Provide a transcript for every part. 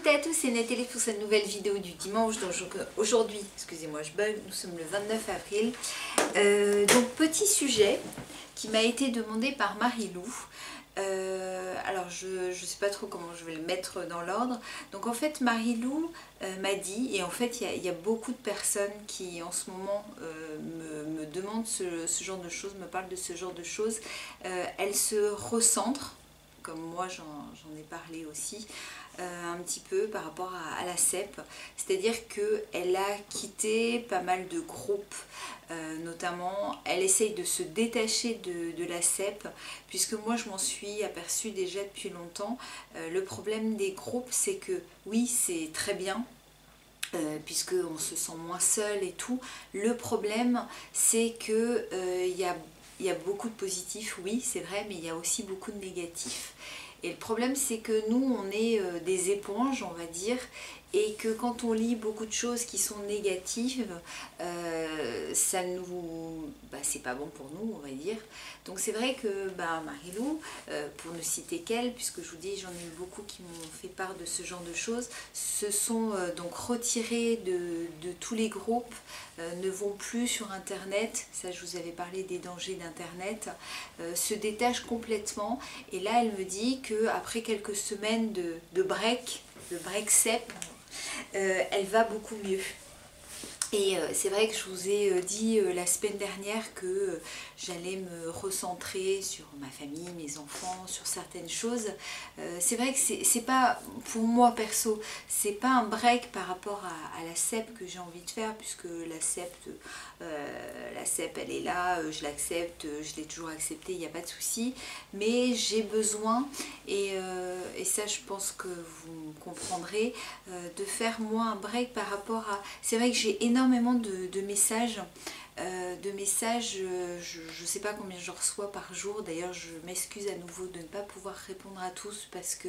toutes et à tous, c'est Nathalie pour cette nouvelle vidéo du dimanche. Donc aujourd'hui, excusez-moi je bug, nous sommes le 29 avril. Donc petit sujet qui m'a été demandé par Marie-Lou. Alors je sais pas trop comment je vais le mettre dans l'ordre. Donc en fait Marie-Lou m'a dit, et en fait il y a beaucoup de personnes qui en ce moment me demandent ce genre de choses, me parlent de ce genre de choses. Elle se recentre, comme moi j'en ai parlé aussi, un petit peu par rapport à la CEP. C'est-à-dire qu'elle a quitté pas mal de groupes, notamment elle essaye de se détacher de la CEP, puisque moi je m'en suis aperçue déjà depuis longtemps. Le problème des groupes, c'est que oui, c'est très bien, puisqu'on se sent moins seul et tout. Le problème, c'est que il y a beaucoup de positifs, oui c'est vrai, mais il y a aussi beaucoup de négatifs. Et le problème, c'est que nous, on est des éponges, on va dire, et que quand on lit beaucoup de choses qui sont négatives, ça nous, c'est pas bon pour nous, on va dire. Donc c'est vrai que Marie-Lou, pour ne citer qu'elle, puisque je vous dis j'en ai eu beaucoup qui m'ont fait part de ce genre de choses, se sont donc retirés de tous les groupes, ne vont plus sur internet, ça je vous avais parlé des dangers d'internet, se détachent complètement. Et là elle me dit qu'après quelques semaines de break, le break CEP, elle va beaucoup mieux. Et c'est vrai que je vous ai dit la semaine dernière que j'allais me recentrer sur ma famille, mes enfants, sur certaines choses. C'est vrai que c'est pas, pour moi perso, c'est pas un break par rapport à la CEP que j'ai envie de faire, puisque la CEP elle est là, je l'accepte, je l'ai toujours acceptée, il n'y a pas de souci. Mais j'ai besoin, et ça je pense que vous comprendrez, de faire moi un break par rapport à... C'est vrai que j'ai énormément de messages, je ne sais pas combien je reçois par jour. D'ailleurs je m'excuse à nouveau de ne pas pouvoir répondre à tous, parce que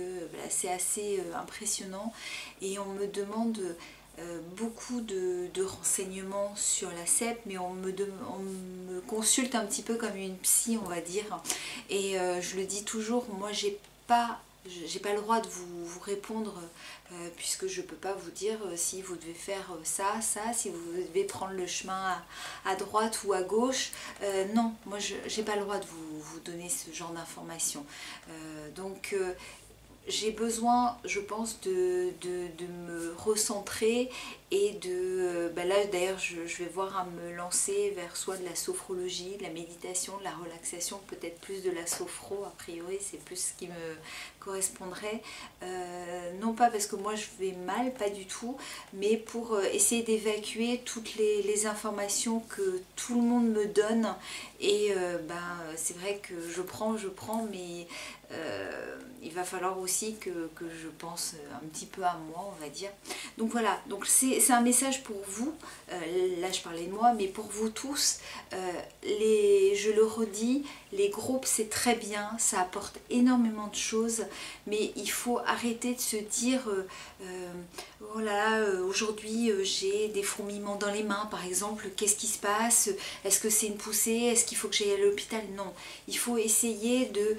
c'est assez impressionnant, et on me demande beaucoup de renseignements sur la CEP, mais on me consulte un petit peu comme une psy, on va dire. Et je le dis toujours, moi j'ai pas le droit de vous répondre, puisque je ne peux pas vous dire si vous devez faire ça, si vous devez prendre le chemin à droite ou à gauche. Non, moi je n'ai pas le droit de vous donner ce genre d'informations. Donc j'ai besoin, je pense, de me recentrer, et là d'ailleurs je vais voir à me lancer vers soit de la sophrologie, de la méditation, de la relaxation, peut-être plus de la sophro, a priori c'est plus ce qui me correspondrait. Non pas parce que moi je vais mal, pas du tout, mais pour essayer d'évacuer toutes les informations que tout le monde me donne. Et c'est vrai que je prends, mais il va falloir aussi que je pense un petit peu à moi, on va dire. Donc voilà, donc c'est un message pour vous, là je parlais de moi, mais pour vous tous, je le redis, les groupes c'est très bien, ça apporte énormément de choses, mais il faut arrêter de se dire oh là là, aujourd'hui j'ai des fourmillements dans les mains par exemple, qu'est-ce qui se passe, est-ce que c'est une poussée, est-ce qu'il faut que j'aille à l'hôpital? Non, il faut essayer de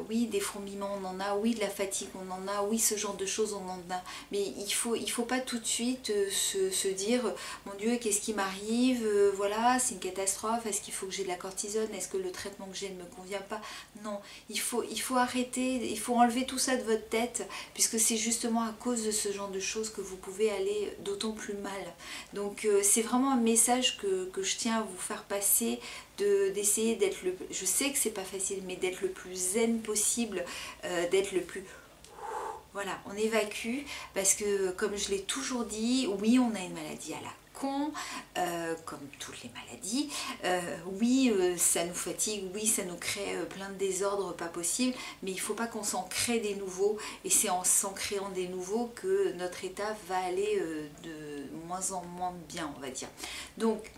oui, des fourmillements on en a, oui de la fatigue on en a, oui ce genre de choses on en a, mais il faut pas tout de suite se dire mon Dieu qu'est-ce qui m'arrive, voilà c'est une catastrophe, est-ce qu'il faut que j'ai de la cortisone, est-ce que le traitement que j'ai ne me convient pas? Non, il faut arrêter, il faut enlever tout ça de votre tête, puisque c'est justement à cause de ce genre de choses que vous pouvez aller d'autant plus mal. Donc c'est vraiment un message que je tiens à vous faire passer, d'essayer d'être je sais que c'est pas facile, mais d'être le plus zen possible, d'être le plus... Voilà, on évacue, parce que comme je l'ai toujours dit, oui on a une maladie à la con, comme toutes les maladies, oui ça nous fatigue, oui ça nous crée plein de désordres pas possible, mais il ne faut pas qu'on s'en crée des nouveaux, et c'est en s'en créant des nouveaux que notre état va aller de moins en moins bien, on va dire. Donc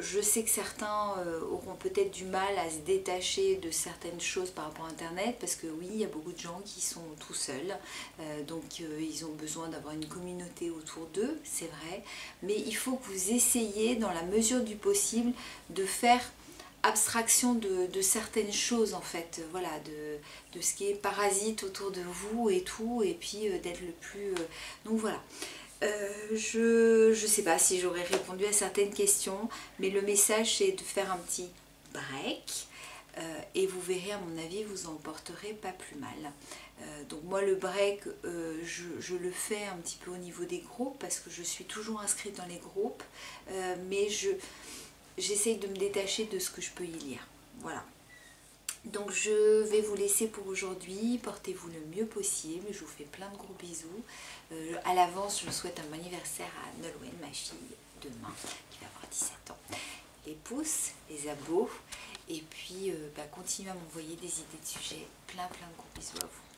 je sais que certains auront peut-être du mal à se détacher de certaines choses par rapport à internet, parce que oui, il y a beaucoup de gens qui sont tout seuls, donc ils ont besoin d'avoir une communauté autour d'eux, c'est vrai, mais il faut que vous essayiez dans la mesure du possible de faire abstraction de certaines choses en fait, voilà, de ce qui est parasite autour de vous et tout, et puis d'être le plus... donc voilà. Je sais pas si j'aurais répondu à certaines questions, mais le message c'est de faire un petit break. Et vous verrez, à mon avis, vous en porterez pas plus mal. Donc moi le break, je le fais un petit peu au niveau des groupes parce que je suis toujours inscrite dans les groupes, mais j'essaye de me détacher de ce que je peux y lire. Voilà. Donc je vais vous laisser pour aujourd'hui, portez-vous le mieux possible, je vous fais plein de gros bisous. À l'avance, je vous souhaite un bon anniversaire à Nolwenn, ma fille, demain, qui va avoir 17 ans. Les pouces, les abos, et puis continuez à m'envoyer des idées de sujets. Plein de gros bisous à vous.